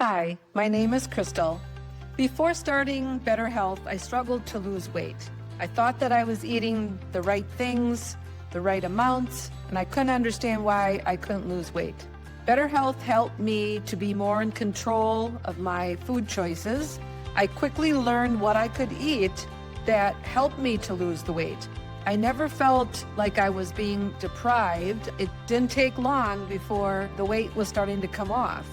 Hi, my name is Crystal. Before starting Better Health, I struggled to lose weight. I thought that I was eating the right things, the right amounts, and I couldn't understand why I couldn't lose weight. Better Health helped me to be more in control of my food choices. I quickly learned what I could eat that helped me to lose the weight. I never felt like I was being deprived. It didn't take long before the weight was starting to come off.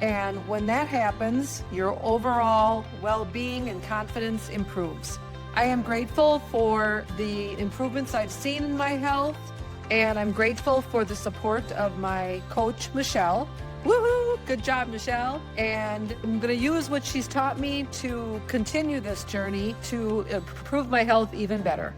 And when that happens, your overall well-being and confidence improves. I am grateful for the improvements I've seen in my health, and I'm grateful for the support of my coach, Michelle. Woohoo! Good job, Michelle. And I'm going to use what she's taught me to continue this journey to improve my health even better.